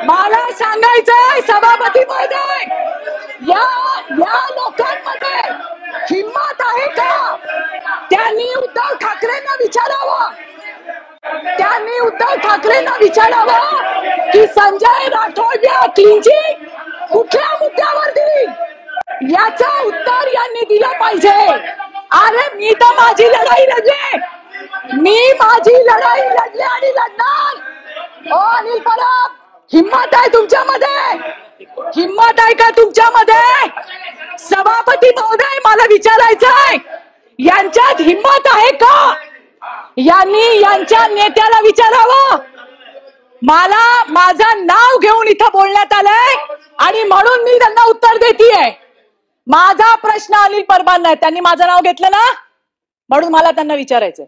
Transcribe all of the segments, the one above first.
मला सांगायचंय सभापती महोदय, या लोकांमध्ये हिम्मत आहे का? त्यांनी उद्धव ठाकरेंना विचारावं की संजय राठोड या क्लीन चिट कुठल्या मुद्द्यावर दिली, याचं उत्तर यांनी दिलं पाहिजे. अरे मी तर माझी लढाई लढले आणि लढणार. ओ अनिल परब, हिम्मत आहे तुमच्यामध्ये? हिम्मत आहे का तुमच्यामध्ये? सभापती महोदय, मला विचारायचंय, यांच्यात हिम्मत आहे का? यांनी यांच्या नेत्याला विचारावं. मला माझं नाव घेऊन इथं बोलण्यात आलंय आणि म्हणून मी त्यांना उत्तर देतीये. माझा प्रश्न अनिल परबांना आहे, त्यांनी माझं नाव घेतलं ना, म्हणून मला त्यांना विचारायचंय.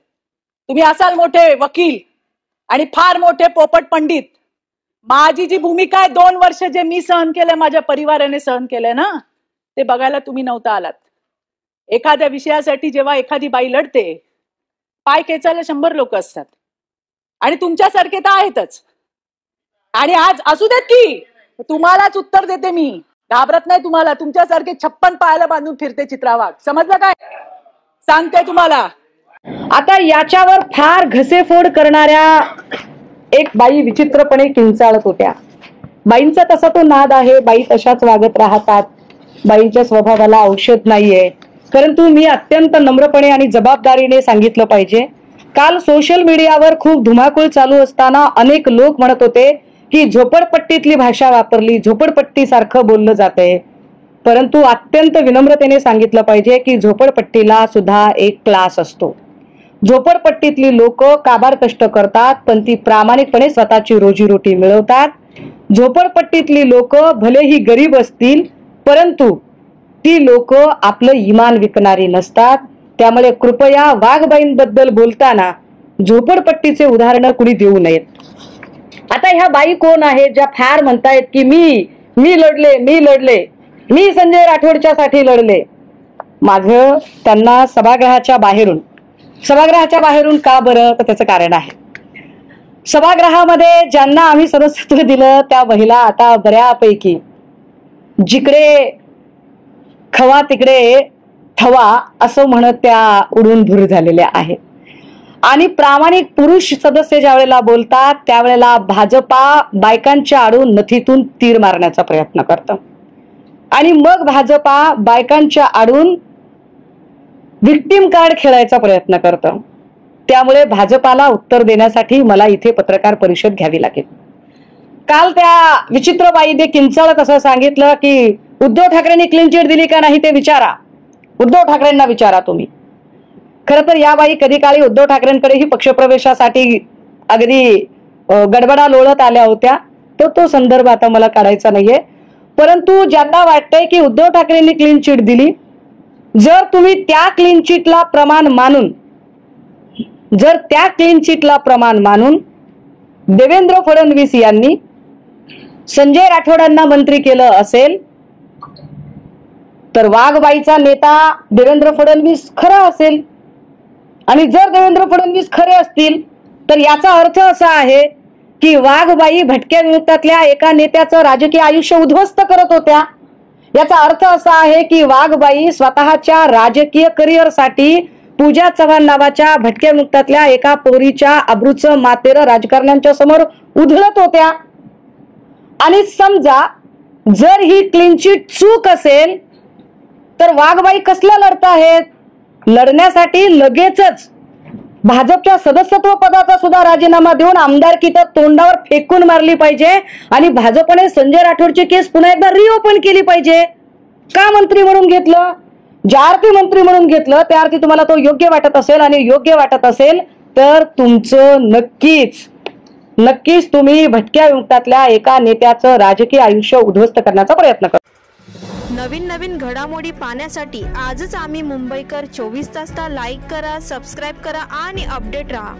तुम्ही असाल मोठे वकील आणि फार मोठे पोपट पंडित. माझी जी भूमिका आहे, 2 वर्ष जे मी सहन केलंय, माझ्या परिवाराने सहन केलंय ना, ते बघायला तुम्ही नव्हता आलात. एखाद्या विषयासाठी जेव्हा एखादी बाई लढते, पाय खेचायला 100 लोक असतात आणि तुमच्यासारखे तर आहेतच. आणि आज असू देत की तुम्हालाच उत्तर देते मी, घाबरत नाही तुम्हाला. तुमच्यासारखे 56 पायाला बांधून फिरते चित्रा वाघ, समजलं काय? सांगते तुम्हाला. आता याच्यावर फार घसेफोड करणाऱ्या एक बाई विचित्रपणे किंचाळत होत्या. बाईंचा तसा तो नाद आहे, बाई तशाच वागत राहतात, बाईंच्या स्वभावाला औषध नाहीये. परंतु मी अत्यंत नम्रपणे आणि जबाबदारीने सांगितलं पाहिजे. काल सोशल मीडियावर खूप धुमाकूळ चालू असताना अनेक लोक म्हणत होते की झोपडपट्टीतली भाषा वापरली, झोपडपट्टी सारखं बोललं जातंय. परंतु अत्यंत विनम्रतेने सांगितलं पाहिजे की झोपडपट्टीला सुद्धा एक क्लास असतो. झोपडपट्टीतली लोक काबाड कष्ट करतात, पण ती प्रामाणिकपणे स्वतःची रोजीरोटी मिळवतात. झोपडपट्टीतली लोक भलेही गरीब असतील, परंतु ती लोक आपलं इमान विकणारी नसतात. त्यामुळे कृपया वाघबाईंबद्दल बोलताना झोपडपट्टीचे उदाहरण कुणी देऊ नयेत. आता ह्या बाई कोण आहेत ज्या फार म्हणतायत की मी लढले, मी संजय राठोडच्या साठी लढले. माझं त्यांना सभागृहाच्या बाहेरून का बरं, तर त्याचं कारण आहे. सभागृहामध्ये ज्यांना आम्ही सदस्यत्व दिलं त्या महिला आता बऱ्यापैकी जिकडे खवा तिकडे थवा असं म्हणत त्या उडून भूर झालेल्या आहेत. आणि प्रामाणिक पुरुष सदस्य ज्या वेळेला बोलतात त्यावेळेला भाजपा बायकांच्या आडून नथीतून तीर मारण्याचा प्रयत्न करतं आणि मग भाजपा बायकांच्या आडून विक्टिम कार्ड खेळायचा प्रयत्न करतं. त्यामुळे भाजपाला उत्तर देण्यासाठी मला इथे पत्रकार परिषद घ्यावी लागेल. काल त्या विचित्र बाईने किंचाळत असं सांगितलं की उद्धव ठाकरेंनी क्लीन चिट दिली का नाही ते विचारा, उद्धव ठाकरेंना विचारा तुम्ही. खरं तर या बाई कधी काळी उद्धव ठाकरेंकडेही पक्षप्रवेशासाठी अगदी गडबडा लोळत आल्या होत्या. तो संदर्भ आता मला काढायचा नाहीये. परंतु ज्यांना वाटतंय की उद्धव ठाकरेंनी क्लीन चिट दिली, जर तुम्ही त्या क्लीन चिटला प्रमाण मानून देवेंद्र फडणवीस यांनी संजय राठोडांना मंत्री केलं असेल, तर वाघबाईचा नेता देवेंद्र फडणवीस खरा असेल. आणि जर देवेंद्र फडणवीस खरे असतील तर याचा अर्थ असा आहे की वाघबाई भटक्या विमुक्तातल्या एका नेत्याचं राजकीय आयुष्य उद्ध्वस्त करत होत्या. याचा अर्थ असा आहे की वाघबाई स्वतःच्या राजकीय करिअरसाठी पूजा चव्हाण नावाच्या भटक्या विमुक्तातल्या एका पोरीच्या अब्रूचं मातेरं राजकारण्यांच्या समोर उधळत होत्या. आणि समजा जर ही क्लीन चिट चूक असेल तर वाघबाई कसल्या लढत आहेत? लढण्यासाठी लगेचच भाजपच्या सदस्यत्व पदाचा सुद्धा राजीनामा देऊन आमदारकी तर तोंडावर फेकून मारली पाहिजे आणि भाजपने संजय राठोडची केस पुन्हा एकदा रिओपन केली पाहिजे. का मंत्री म्हणून घेतलं? ज्या अर्थी मंत्री म्हणून घेतलं त्या अर्थी तुम्हाला तो योग्य वाटत असेल आणि योग्य वाटत असेल तर तुमचं नक्कीच तुम्ही भटक्या विमुक्तातल्या एका नेत्याचं राजकीय आयुष्य उद्ध्वस्त करण्याचा प्रयत्न करा. नवीन घडामोडी पाहण्यासाठी आजच आम्ही मुंबईकर 24 तासला लाईक करा, सबस्क्राईब करा आणि अपडेट रहा.